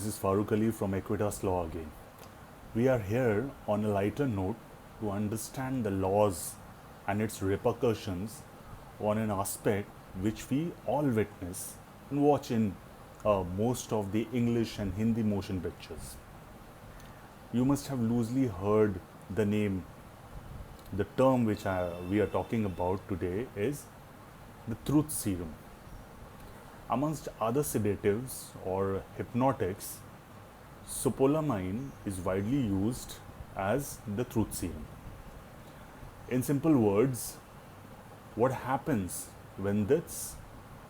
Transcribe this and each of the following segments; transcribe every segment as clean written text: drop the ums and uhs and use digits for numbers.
this is Farooq Ali from Equitas Law again. We are here on a lighter note to understand the laws and its repercussions on an aspect which we all witness and watch in most of the English and Hindi motion pictures. You must have loosely heard the name, the term which we are talking about today is the truth serum. Amongst other sedatives or hypnotics, scopolamine is widely used as the truth serum. In simple words, what happens when this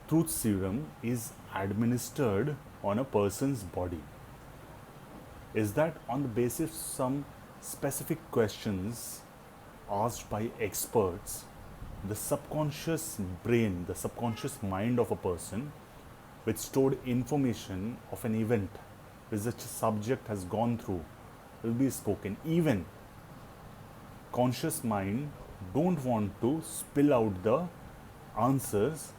truth serum is administered on a person's body is that on the basis of some specific questions asked by experts, the subconscious brain, the subconscious mind of a person with stored information of an event which the subject has gone through will be spoken. Even conscious mind don't want to spill out the answers,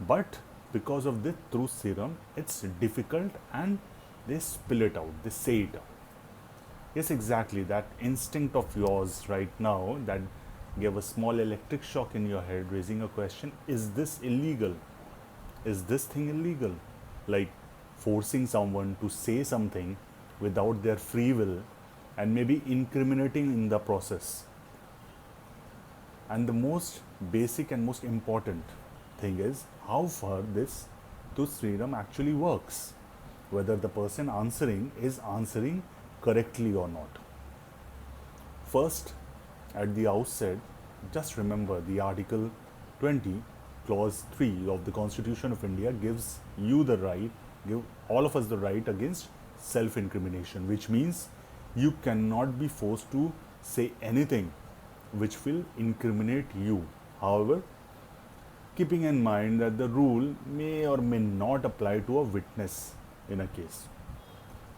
but because of the truth serum, it's difficult and they spill it out, they say it out. Yes, exactly, that instinct of yours right now that gave a small electric shock in your head, raising a question, is this illegal? Is this thing illegal? Like forcing someone to say something without their free will and maybe incriminating in the process. And the most basic and most important thing is how far this truth serum actually works, whether the person answering is answering correctly or not. First, at the outset, just remember the Article 20, Clause 3 of the Constitution of India gives you the right, give all of us the right against self-incrimination, which means you cannot be forced to say anything which will incriminate you. However, keeping in mind that the rule may or may not apply to a witness in a case.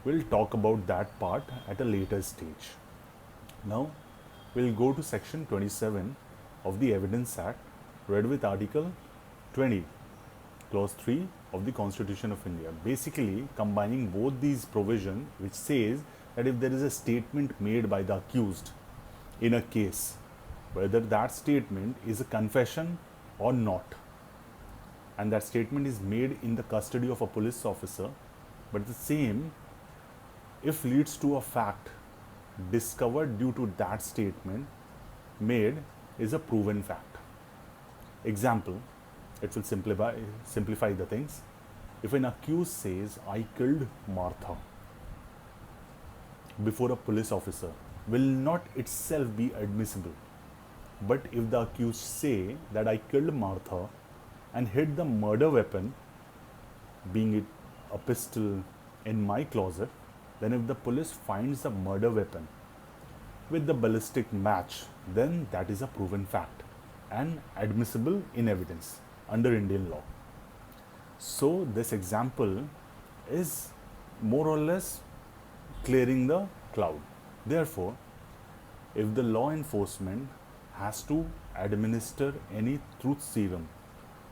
We'll talk about that part at a later stage. Now, we'll go to section 27 of the Evidence Act, read with Article 20, Clause 3 of the Constitution of India. Basically, combining both these provisions, which says that if there is a statement made by the accused in a case, whether that statement is a confession or not, and that statement is made in the custody of a police officer, but the same, if leads to a fact discovered due to that statement made, is a proven fact. Example, it will simplify the things. If an accused says, I killed Martha, before a police officer, will not itself be admissible. But if the accused say that I killed Martha and hid the murder weapon, being it a pistol, in my closet, then if the police finds the murder weapon with the ballistic match, then that is a proven fact and admissible in evidence under Indian law. So this example is more or less clearing the cloud. Therefore, if the law enforcement has to administer any truth serum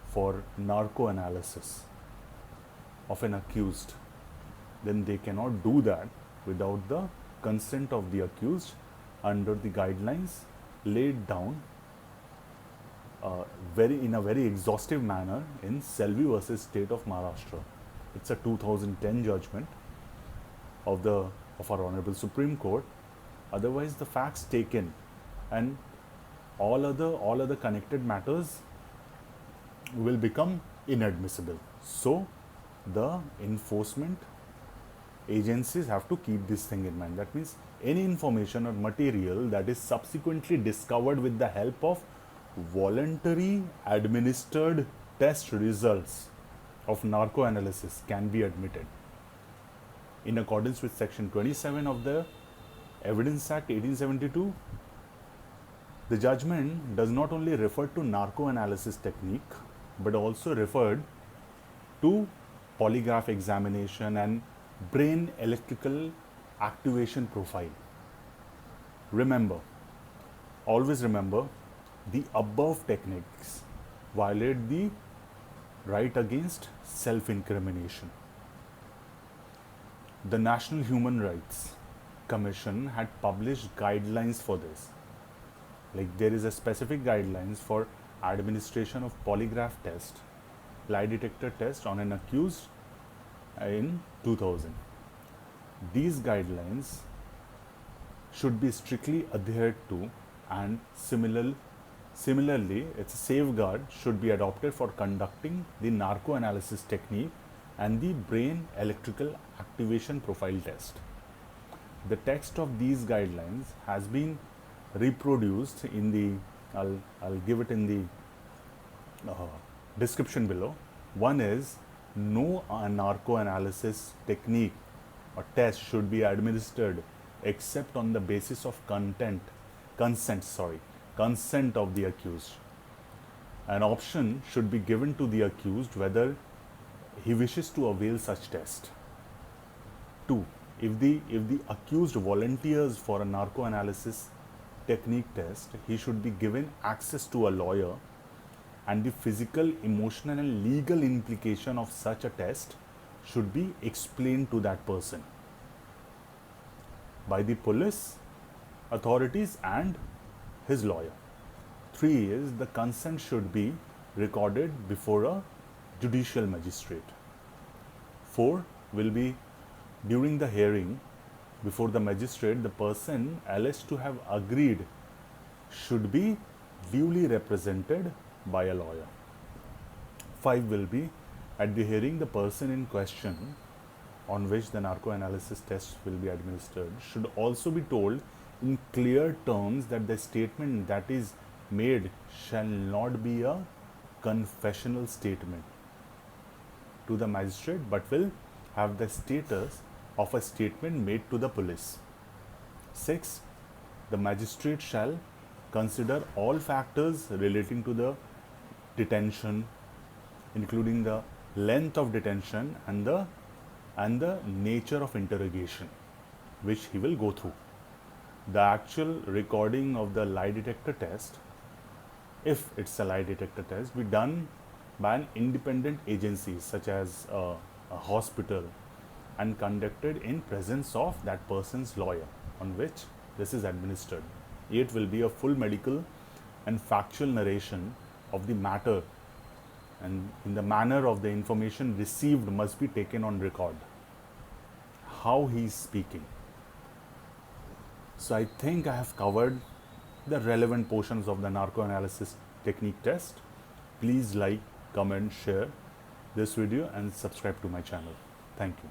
for narco analysis of an accused, then they cannot do that without the consent of the accused under the guidelines laid down in a very exhaustive manner in Selvi versus State of Maharashtra. It's a 2010 judgment of our Honorable Supreme Court. Otherwise, the facts taken and all other connected matters will become inadmissible. So, the enforcement agencies have to keep this thing in mind. That means any information or material that is subsequently discovered with the help of voluntary administered test results of narco analysis can be admitted. In accordance with section 27 of the Evidence Act 1872, the judgment does not only refer to narco analysis technique but also referred to polygraph examination and brain electrical activation profile. Remember, always remember, the above techniques violate the right against self-incrimination. The National Human Rights Commission had published guidelines for this. Like there is a specific guidelines for administration of polygraph test, lie detector test on an accused in 2000. These guidelines should be strictly adhered to, and similarly, its safeguard should be adopted for conducting the narco-analysis technique and the brain electrical activation profile test. The text of these guidelines has been reproduced in the, I'll give it in the description below. One is, no narco-analysis technique or test should be administered except on the basis of consent of the accused. An option should be given to the accused whether he wishes to avail such test. 2. If the accused volunteers for a narco-analysis technique test, he should be given access to a lawyer, and the physical, emotional and legal implication of such a test should be explained to that person by the police authorities and his lawyer. 3 is, the consent should be recorded before a judicial magistrate. 4 will be, during the hearing before the magistrate, the person alleged to have agreed should be duly represented by a lawyer. 5 will be, at the hearing, the person in question on which the narco-analysis test will be administered should also be told in clear terms that the statement that is made shall not be a confessional statement to the magistrate, but will have the status of a statement made to the police. 6. The magistrate shall consider all factors relating to the detention, including the length of detention and the nature of interrogation which he will go through. The actual recording of the lie detector test, if it's a lie detector test, be done by an independent agency such as a hospital, and conducted in presence of that person's lawyer on which this is administered. 8 will be a full medical and factual narration of the matter, and in the manner of the information received must be taken on record. How he is speaking. So I think I have covered the relevant portions of the narco-analysis technique test. Please like, comment, share this video and subscribe to my channel. Thank you.